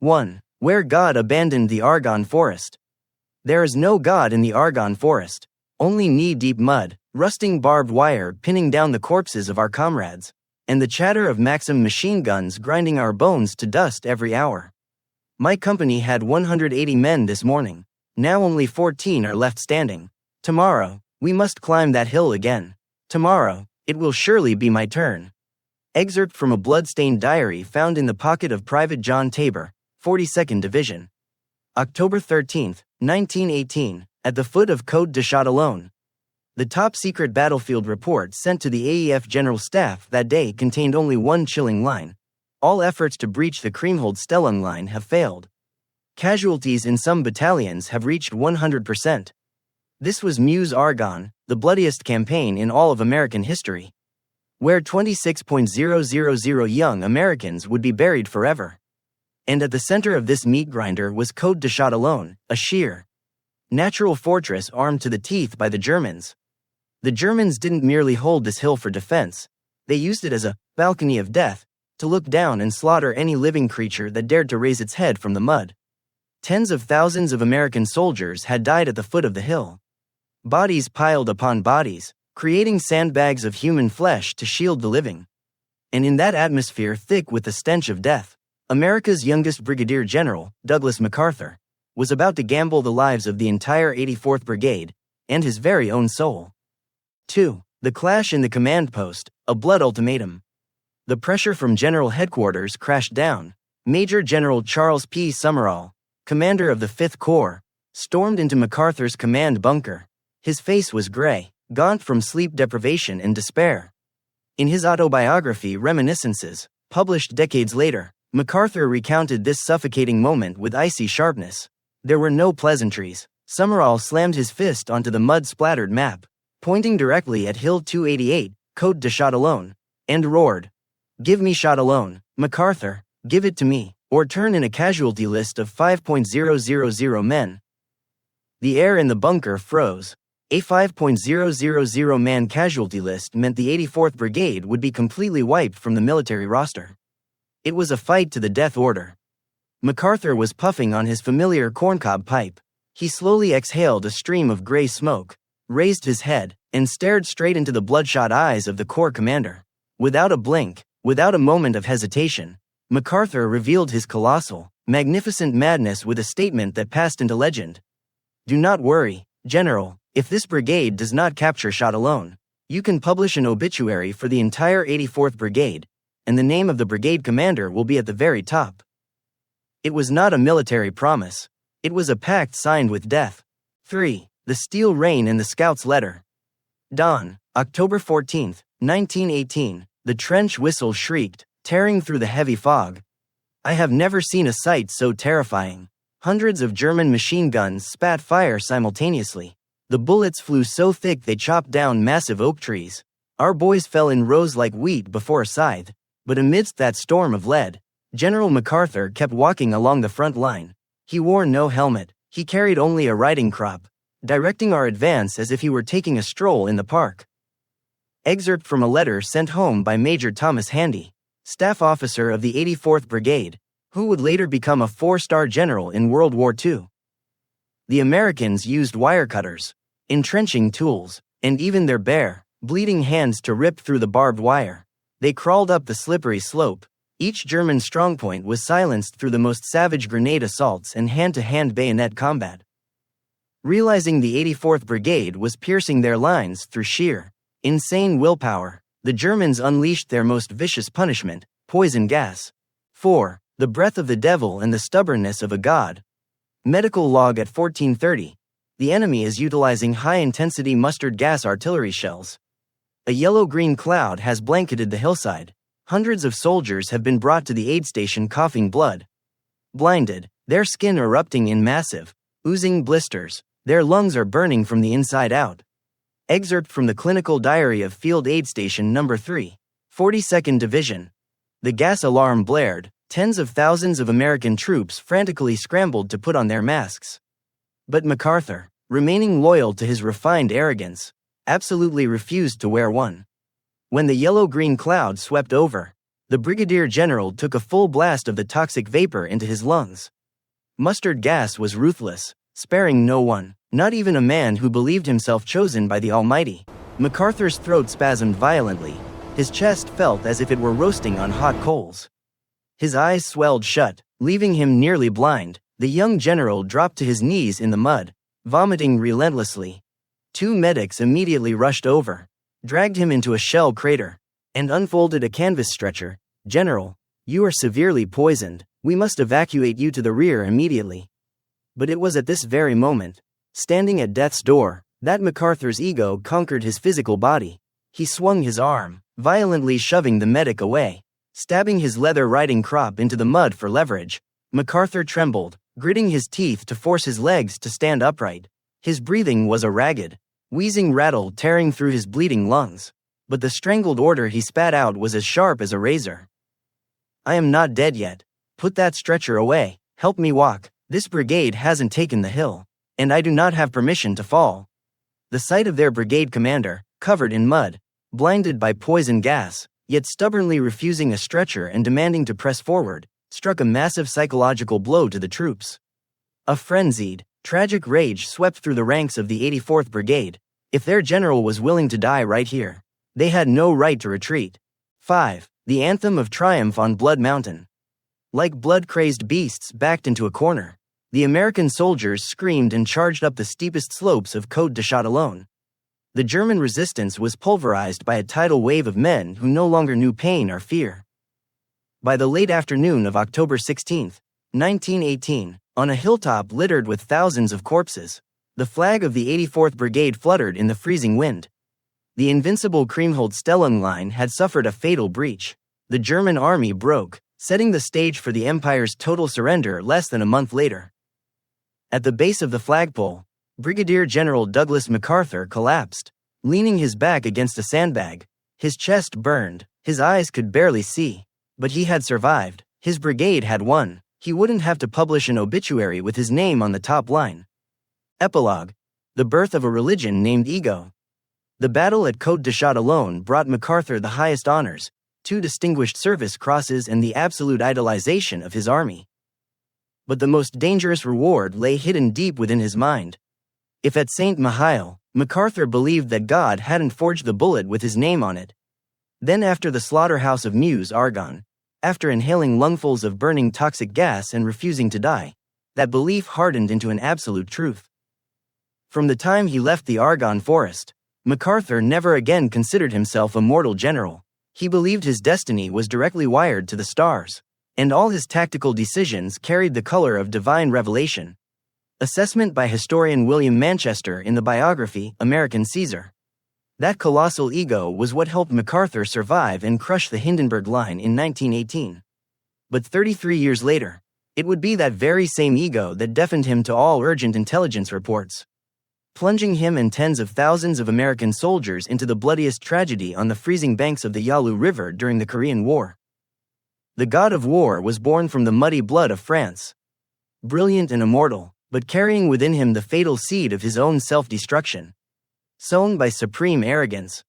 1. Where God abandoned the Argonne forest. There is no God in the Argonne forest, only knee-deep mud, rusting barbed wire pinning down the corpses of our comrades, and the chatter of Maxim machine guns grinding our bones to dust every hour. My company had 180 men this morning. Now only 14 are left standing. Tomorrow, we must climb that hill again. Tomorrow, it will surely be my turn. Excerpt from a blood-stained diary found in the pocket of Private John Tabor, 42nd Division. October 13, 1918, at the foot of Côte de Châtillon. The top-secret battlefield report sent to the AEF General Staff that day contained only one chilling line. All efforts to breach the Kriemhild-Stellung line have failed. Casualties in some battalions have reached 100%. This was Meuse-Argonne, the bloodiest campaign in all of American history, where 26,000 young Americans would be buried forever. And at the center of this meat grinder was Côte de Châtillon, a sheer, natural fortress armed to the teeth by the Germans. The Germans didn't merely hold this hill for defense, they used it as a balcony of death, to look down and slaughter any living creature that dared to raise its head from the mud. Tens of thousands of American soldiers had died at the foot of the hill. Bodies piled upon bodies, creating sandbags of human flesh to shield the living. And in that atmosphere thick with the stench of death, America's youngest Brigadier General, Douglas MacArthur, was about to gamble the lives of the entire 84th Brigade, and his very own soul. 2. The clash in the command post, a blood ultimatum. The pressure from General Headquarters crashed down. Major General Charles P. Summerall, commander of the 5th Corps, stormed into MacArthur's command bunker. His face was gray, gaunt from sleep deprivation and despair. In his autobiography Reminiscences, published decades later, MacArthur recounted this suffocating moment with icy sharpness. There were no pleasantries. Summerall slammed his fist onto the mud-splattered map, pointing directly at Hill 288, Côte de Châtillon, and roared, "Give me Châtillon, MacArthur, give it to me, or turn in a casualty list of 5,000 men." The air in the bunker froze. A 5,000 man casualty list meant the 84th Brigade would be completely wiped from the military roster. It was a fight to the death order. MacArthur was puffing on his familiar corncob pipe. He slowly exhaled a stream of gray smoke, raised his head, and stared straight into the bloodshot eyes of the Corps commander. Without a blink, without a moment of hesitation, MacArthur revealed his colossal, magnificent madness with a statement that passed into legend. "Do not worry, General, if this brigade does not capture Châtillon, you can publish an obituary for the entire 84th Brigade, and the name of the brigade commander will be at the very top." It was not a military promise. It was a pact signed with death. 3. The Steel Rain in the Scout's Letter. Dawn, October 14, 1918. The trench whistle shrieked, tearing through the heavy fog. I have never seen a sight so terrifying. Hundreds of German machine guns spat fire simultaneously. The bullets flew so thick they chopped down massive oak trees. Our boys fell in rows like wheat before a scythe. But amidst that storm of lead, General MacArthur kept walking along the front line. He wore no helmet. He carried only a riding crop, directing our advance as if he were taking a stroll in the park. Excerpt from a letter sent home by Major Thomas Handy, staff officer of the 84th Brigade, who would later become a 4-star general in World War II. The Americans used wire cutters, entrenching tools, and even their bare, bleeding hands to rip through the barbed wire. They crawled up the slippery slope. Each German strongpoint was silenced through the most savage grenade assaults and hand-to-hand bayonet combat. Realizing the 84th Brigade was piercing their lines through sheer, insane willpower, the Germans unleashed their most vicious punishment, poison gas. 4. The breath of the devil and the stubbornness of a god. Medical log at 14:30. The enemy is utilizing high-intensity mustard gas artillery shells. A yellow-green cloud has blanketed the hillside. Hundreds of soldiers have been brought to the aid station coughing blood. Blinded, their skin erupting in massive, oozing blisters, their lungs are burning from the inside out. Excerpt from the clinical diary of Field Aid Station No. 3, 42nd Division. The gas alarm blared. Tens of thousands of American troops frantically scrambled to put on their masks. But MacArthur, remaining loyal to his refined arrogance, absolutely refused to wear one. When the yellow-green cloud swept over, The brigadier general took a full blast of the toxic vapor into his lungs. Mustard gas was ruthless, sparing no one, not even a man who believed himself chosen by the Almighty. MacArthur's throat spasmed violently. His chest felt as if it were roasting on hot coals. His eyes swelled shut, leaving him nearly blind. The young general dropped to his knees in the mud, vomiting relentlessly. 2 medics immediately rushed over, dragged him into a shell crater, and unfolded a canvas stretcher. "General, you are severely poisoned. We must evacuate you to the rear immediately." But it was at this very moment, standing at death's door, that MacArthur's ego conquered his physical body. He swung his arm, violently shoving the medic away, stabbing his leather riding crop into the mud for leverage. MacArthur trembled, gritting his teeth to force his legs to stand upright. His breathing was a ragged, wheezing rattle tearing through his bleeding lungs. But the strangled order he spat out was as sharp as a razor. "I am not dead yet. Put that stretcher away. Help me walk. This brigade hasn't taken the hill, and I do not have permission to fall." The sight of their brigade commander, covered in mud, blinded by poison gas, yet stubbornly refusing a stretcher and demanding to press forward, struck a massive psychological blow to the troops. A frenzied, tragic rage swept through the ranks of the 84th Brigade. If their general was willing to die right here, they had no right to retreat. 5. The anthem of triumph on Blood Mountain. Like blood-crazed beasts backed into a corner, the American soldiers screamed and charged up the steepest slopes of Côte de Châtillon. The German resistance was pulverized by a tidal wave of men who no longer knew pain or fear. By the late afternoon of October 16, 1918, on a hilltop littered with thousands of corpses, the flag of the 84th Brigade fluttered in the freezing wind. The invincible Kriemhildt-Stellung line had suffered a fatal breach. The German army broke, setting the stage for the Empire's total surrender less than a month later. At the base of the flagpole, Brigadier General Douglas MacArthur collapsed, leaning his back against a sandbag. His chest burned, his eyes could barely see. But he had survived. His brigade had won. He wouldn't have to publish an obituary with his name on the top line. Epilogue: The birth of a religion named ego. The battle at Côte de Châtillon brought MacArthur the highest honors, 2 Distinguished Service Crosses and the absolute idolization of his army. But the most dangerous reward lay hidden deep within his mind. If at St. Mihiel, MacArthur believed that God hadn't forged the bullet with his name on it, then after the slaughterhouse of Meuse-Argonne, after inhaling lungfuls of burning toxic gas and refusing to die, that belief hardened into an absolute truth. From the time he left the Argonne forest, MacArthur never again considered himself a mortal general. He believed his destiny was directly wired to the stars, and all his tactical decisions carried the color of divine revelation. Assessment by historian William Manchester in the biography American Caesar. That colossal ego was what helped MacArthur survive and crush the Hindenburg Line in 1918. But 33 years later, it would be that very same ego that deafened him to all urgent intelligence reports, plunging him and tens of thousands of American soldiers into the bloodiest tragedy on the freezing banks of the Yalu River during the Korean War. The god of war was born from the muddy blood of France. Brilliant and immortal, but carrying within him the fatal seed of his own self-destruction. Sown by supreme arrogance,